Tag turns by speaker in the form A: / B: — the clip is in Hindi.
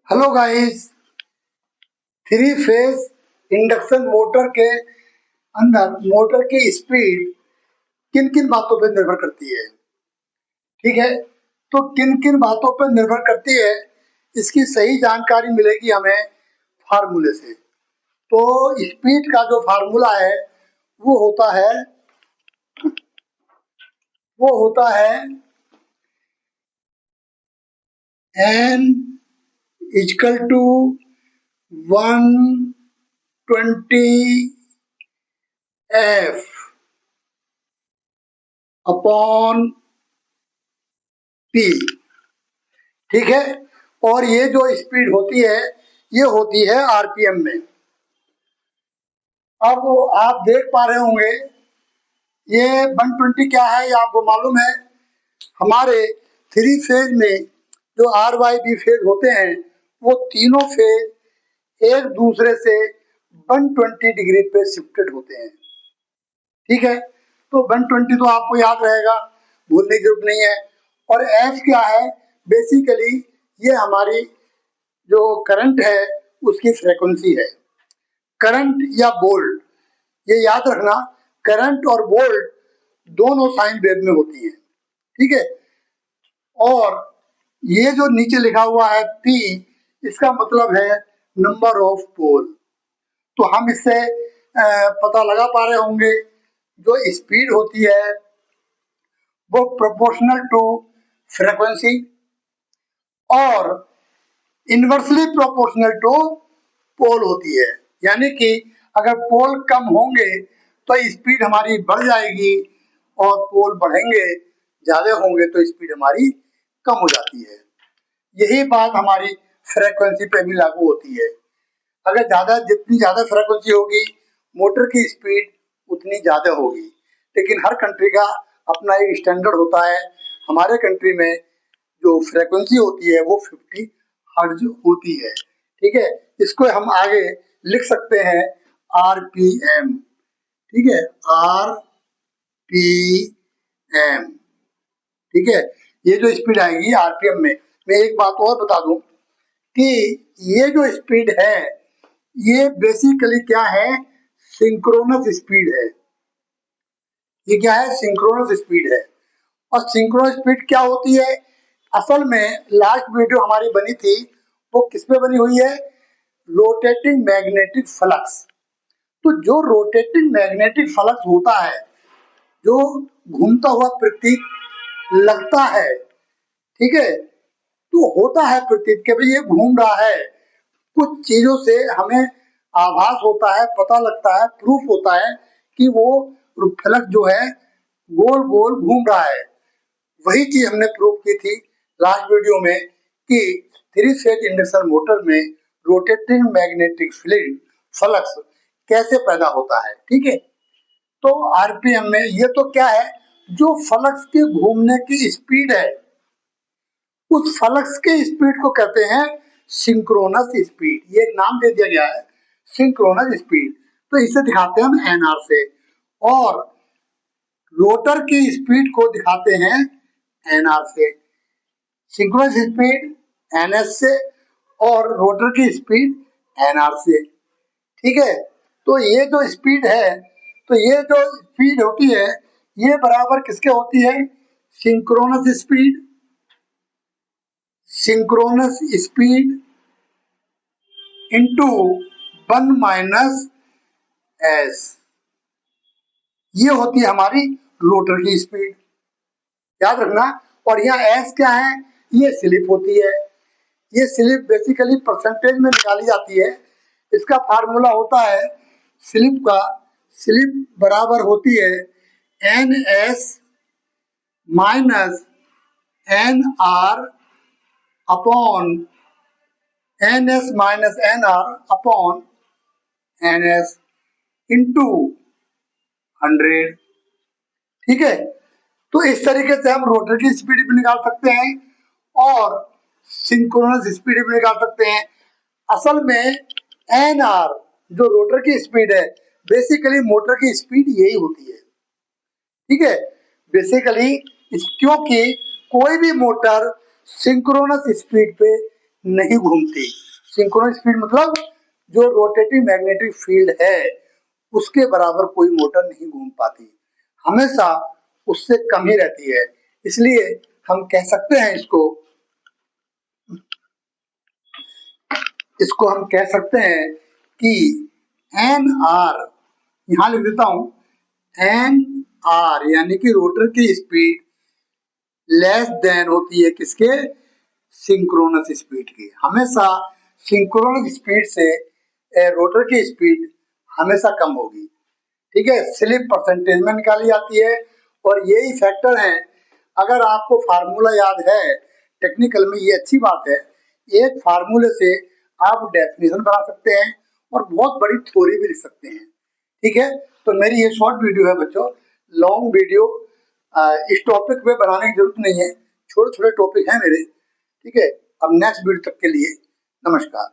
A: Hello guys. Three phase induction motor के अंदर मोटर की स्पीड किन किन बातों पर निर्भर करती है। ठीक है, तो किन किन बातों पर निर्भर करती है इसकी सही जानकारी मिलेगी हमें फार्मूले से। तो स्पीड का जो फार्मूला है वो होता है वो होता है n is equal to 120 f upon p। ठीक है, और ये जो स्पीड होती है ये होती है आरपीएम में। अब आप देख पा रहे होंगे ये 120 क्या है, ये आपको मालूम है। हमारे थ्री फेज में जो आर वाई बी फेज होते हैं वो तीनों फेज एक दूसरे से 120 डिग्री पे शिफ्टेड होते हैं। ठीक है, तो 120 तो आपको याद रहेगा, भूलने की जरूरत नहीं है। और एफ क्या है, बेसिकली ये हमारी जो करंट है उसकी फ्रीक्वेंसी है। करंट या वोल्ट, ये याद रखना, करंट और वोल्ट दोनों साइन वेव में होती है। ठीक है, और ये जो नीचे लिखा हुआ है P, इसका मतलब है नंबर ऑफ पोल। तो हम इससे पता लगा पा रहे होंगे जो स्पीड होती है वो प्रोपोर्शनल टू फ्रीक्वेंसी और इनवर्सली प्रोपोर्शनल टू पोल होती है। यानी कि अगर पोल कम होंगे तो स्पीड हमारी बढ़ जाएगी और पोल बढ़ेंगे ज्यादा होंगे तो स्पीड हमारी कम हो जाती है। यही बात हमारी फ्रीक्वेंसी पे भी लागू होती है। अगर जितनी ज्यादा फ्रीक्वेंसी होगी मोटर की स्पीड उतनी ज्यादा होगी। लेकिन हर कंट्री का अपना एक स्टैंडर्ड होता है। हमारे कंट्री में जो फ्रीक्वेंसी होती है वो 50 हर्ट्ज होती है। ठीक है, इसको हम आगे लिख सकते हैं आरपीएम। ठीक है, आरपीएम। ठीक है, ये जो स्पीड आएगी आरपीएम में। मैं एक बात और बता दूं कि ये जो स्पीड है ये बेसिकली क्या है, सिंक्रोनस स्पीड है। ये क्या है, सिंक्रोनस स्पीड है। और सिंक्रोनस स्पीड क्या होती है, असल में लास्ट वीडियो हमारी बनी थी वो किस पे बनी हुई है, रोटेटिंग मैग्नेटिक फ्लक्स। तो जो रोटेटिंग मैग्नेटिक फ्लक्स होता है, जो घूमता हुआ प्रतीक लगता है, ठीक है, तो होता है प्रतीत के भाई ये घूम रहा है। कुछ चीजों से हमें आभास होता है, पता लगता है, प्रूफ होता है कि वो फ्लक्स जो है गोल गोल घूम रहा है। वही चीज हमने प्रूव की थी लास्ट वीडियो में कि थ्री फेज इंडक्शन मोटर में रोटेटिंग मैग्नेटिक फील्ड फ्लक्स कैसे पैदा होता है। ठीक है, तो आरपीएम में ये तो क्या है, जो फ्लक्स के घूमने की स्पीड है उस फ्लक्स के स्पीड को कहते हैं सिंक्रोनस स्पीड। ये एक नाम दे दिया गया है, सिंक्रोनस स्पीड। तो इसे दिखाते हैं हम एनआर से, और रोटर की स्पीड को दिखाते हैं एनआर से। सिंक्रोनस स्पीड एनएस से और रोटर की स्पीड एनआर से। ठीक है, तो ये जो स्पीड है, तो ये जो स्पीड होती है ये बराबर किसके होती है, synchronous speed. Synchronous speed into 1 - s, ये होती है हमारी रोटर की स्पीड, याद रखना। और यहाँ एस क्या है, ये स्लिप होती है। ये स्लिप बेसिकली परसेंटेज में निकाली जाती है। इसका फार्मूला होता है स्लिप का, स्लिप बराबर होती है N S minus N R upon N S minus N R upon N S into 100। ठीक है, तो इस तरीके से हम रोटर की स्पीड भी निकाल सकते हैं और सिंक्रोनस स्पीड भी निकाल सकते हैं। असल में एन आर जो रोटर की स्पीड है, बेसिकली मोटर की स्पीड यही होती है। ठीक है, बेसिकली क्योंकि कोई भी मोटर सिंक्रोनस स्पीड पे नहीं घूमती। सिंक्रोनस स्पीड मतलब जो रोटेटिंग मैग्नेटिक फील्ड है उसके बराबर कोई मोटर नहीं घूम पाती, हमेशा उससे कम ही रहती है। इसलिए हम कह सकते हैं इसको हम कह सकते हैं कि एन आर, यहां लिख देता हूं, एन आर यानी कि रोटर की स्पीड लेस देन होती है किसके, सिंक्रोनस स्पीड की। हमेशा सिंक्रोनस स्पीड से रोटर की स्पीड हमेशा कम होगी। ठीक है, स्लिप परसेंटेज में निकाली जाती है और यही फैक्टर है। अगर आपको फार्मूला याद है टेक्निकल में, ये अच्छी बात है, एक फार्मूले से आप डेफिनेशन बना सकते हैं और बहुत बड़ी थ्योरी भी लिख सकते हैं। ठीक है, तो मेरी ये शॉर्ट वीडियो है बच्चों, लॉन्ग वीडियो इस टॉपिक पे बनाने की जरूरत नहीं है, छोटे छोटे टॉपिक हैं मेरे। ठीक है, अब नेक्स्ट वीडियो तक के लिए नमस्कार।